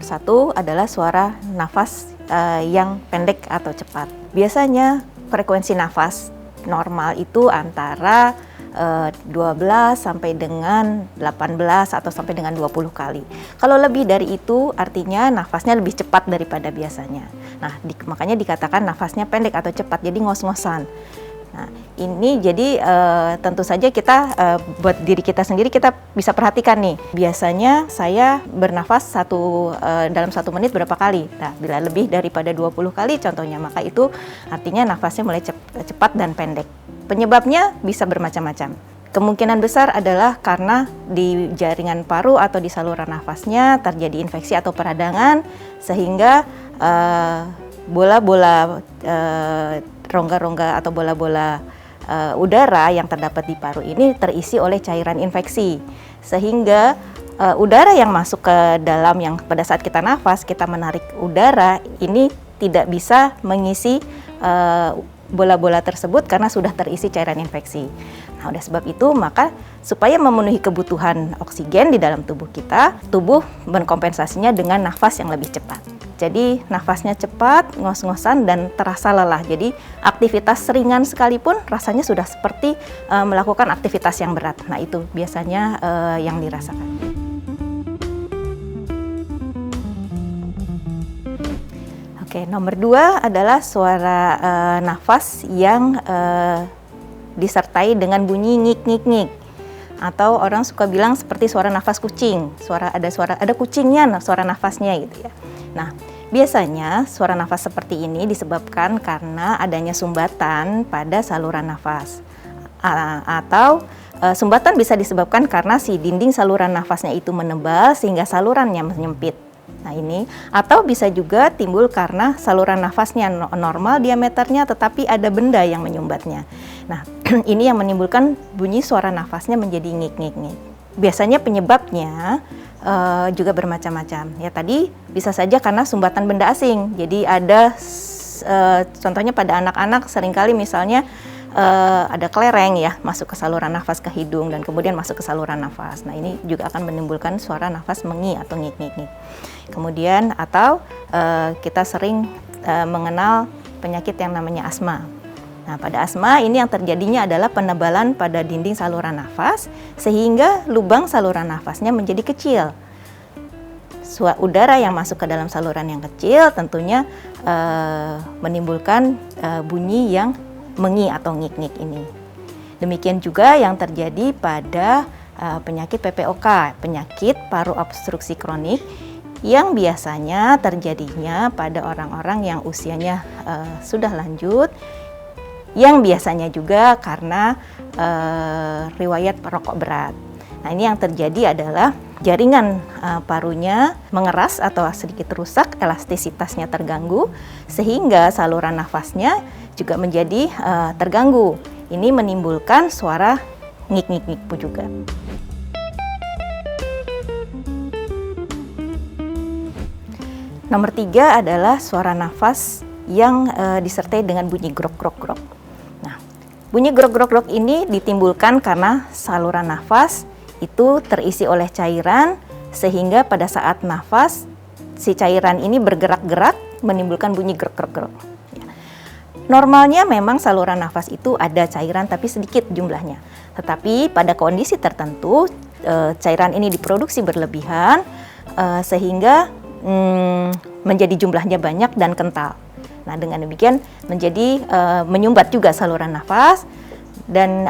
nomor satu adalah suara nafas yang pendek atau cepat. Biasanya frekuensi nafas normal itu antara 12 sampai dengan 18 atau sampai dengan 20 kali. Kalau lebih dari itu artinya nafasnya lebih cepat daripada biasanya. Nah, makanya dikatakan nafasnya pendek atau cepat, jadi ngos-ngosan. Nah, ini jadi tentu saja kita buat diri kita sendiri kita bisa perhatikan nih. Biasanya saya bernafas dalam 1 menit berapa kali? Nah, bila lebih daripada 20 kali contohnya, maka itu artinya nafasnya mulai cepat dan pendek. Penyebabnya bisa bermacam-macam. Kemungkinan besar adalah karena di jaringan paru atau di saluran nafasnya terjadi infeksi atau peradangan sehingga bola-bola rongga-rongga atau bola-bola udara yang terdapat di paru ini terisi oleh cairan infeksi sehingga udara yang masuk ke dalam yang pada saat kita nafas kita menarik udara ini tidak bisa mengisi bola-bola tersebut karena sudah terisi cairan infeksi. Nah, oleh sebab itu maka supaya memenuhi kebutuhan oksigen di dalam tubuh kita, tubuh mengkompensasinya dengan nafas yang lebih cepat. Jadi nafasnya cepat, ngos-ngosan dan terasa lelah. Jadi aktivitas ringan sekalipun rasanya sudah seperti melakukan aktivitas yang berat. Nah, itu biasanya yang dirasakan. Oke, nomor 2 adalah suara nafas yang disertai dengan bunyi ngik-ngik-ngik. Atau orang suka bilang seperti suara nafas kucing. Ada kucingnya suara nafasnya gitu ya. Nah, biasanya suara nafas seperti ini disebabkan karena adanya sumbatan pada saluran nafas. Atau sumbatan bisa disebabkan karena si dinding saluran nafasnya itu menebal sehingga salurannya menyempit. Nah, ini atau bisa juga timbul karena saluran nafasnya normal diameternya tetapi ada benda yang menyumbatnya. Nah, ini yang menimbulkan bunyi suara nafasnya menjadi ngik-ngik-ngik. Biasanya penyebabnya juga bermacam-macam. Ya, tadi bisa saja karena sumbatan benda asing. Jadi ada contohnya pada anak-anak seringkali misalnya ada kelereng ya masuk ke saluran nafas ke hidung dan kemudian masuk ke saluran nafas. Nah, ini juga akan menimbulkan suara nafas mengi atau ngik-ngik-ngik. Kemudian atau kita sering mengenal penyakit yang namanya asma. Nah, pada asma ini yang terjadinya adalah penebalan pada dinding saluran nafas sehingga lubang saluran nafasnya menjadi kecil. Udara yang masuk ke dalam saluran yang kecil tentunya menimbulkan bunyi yang mengi atau ngik-ngik ini. Demikian juga yang terjadi pada penyakit PPOK, penyakit paru obstruksi kronik yang biasanya terjadinya pada orang-orang yang usianya sudah lanjut, yang biasanya juga karena riwayat perokok berat. Nah, ini yang terjadi adalah jaringan parunya mengeras atau sedikit rusak, elastisitasnya terganggu, sehingga saluran nafasnya juga menjadi terganggu. Ini menimbulkan suara ngik-ngik-ngik pun juga. Nomor 3 adalah suara nafas yang disertai dengan bunyi grok-grok-grok. Nah, bunyi grok-grok-grok ini ditimbulkan karena saluran nafas itu terisi oleh cairan sehingga pada saat nafas si cairan ini bergerak-gerak menimbulkan bunyi grok-grok-grok. Normalnya memang saluran nafas itu ada cairan tapi sedikit jumlahnya. Tetapi pada kondisi tertentu cairan ini diproduksi berlebihan sehingga menjadi jumlahnya banyak dan kental. Nah, dengan demikian menjadi menyumbat juga saluran nafas dan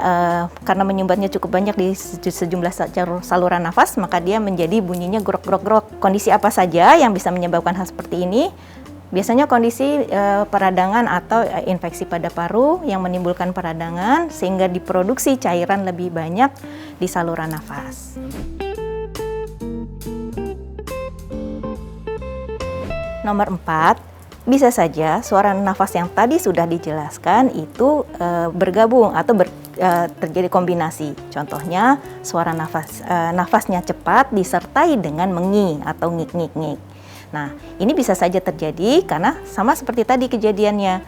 karena menyumbatnya cukup banyak di sejumlah saluran nafas maka dia menjadi bunyinya grok-grok-grok. Kondisi apa saja yang bisa menyebabkan hal seperti ini? Biasanya kondisi peradangan atau infeksi pada paru yang menimbulkan peradangan sehingga diproduksi cairan lebih banyak di saluran nafas. Nomor 4, bisa saja suara nafas yang tadi sudah dijelaskan itu bergabung atau terjadi kombinasi. Contohnya suara nafasnya cepat disertai dengan mengi atau ngik-ngik-ngik. Nah, ini bisa saja terjadi karena sama seperti tadi kejadiannya.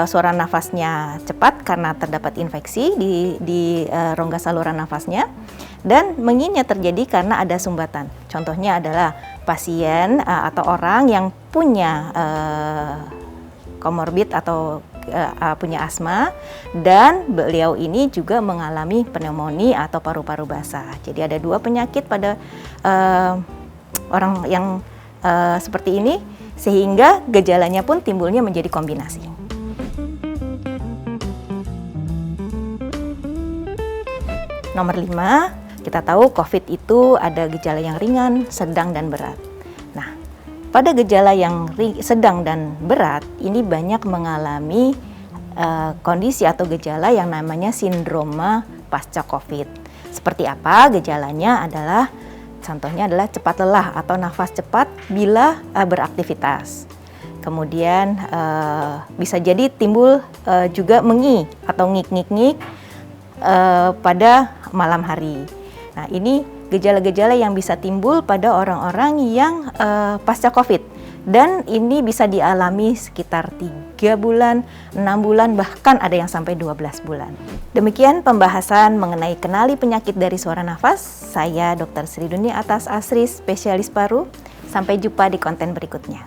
suara nafasnya cepat karena terdapat infeksi di rongga saluran nafasnya, dan menginnya terjadi karena ada sumbatan. Contohnya adalah pasien atau orang yang punya komorbid atau punya asma, dan beliau ini juga mengalami pneumonia atau paru-paru basah. Jadi ada dua penyakit pada orang yang seperti ini, sehingga gejalanya pun timbulnya menjadi kombinasi. Nomor 5, kita tahu COVID itu ada gejala yang ringan, sedang, dan berat. Nah, pada gejala yang sedang dan berat, ini banyak mengalami kondisi atau gejala yang namanya sindroma pasca COVID. Seperti apa gejalanya adalah, contohnya adalah cepat lelah atau nafas cepat bila beraktivitas. Kemudian bisa jadi timbul juga mengi atau ngik-ngik-ngik pada malam hari. Nah, ini gejala-gejala yang bisa timbul pada orang-orang yang pasca COVID. Dan ini bisa dialami sekitar 3 bulan, 6 bulan, bahkan ada yang sampai 12 bulan. Demikian pembahasan mengenai kenali penyakit dari suara nafas. Saya Dr. Sri Dunia Atas Asri, spesialis paru. Sampai jumpa di konten berikutnya.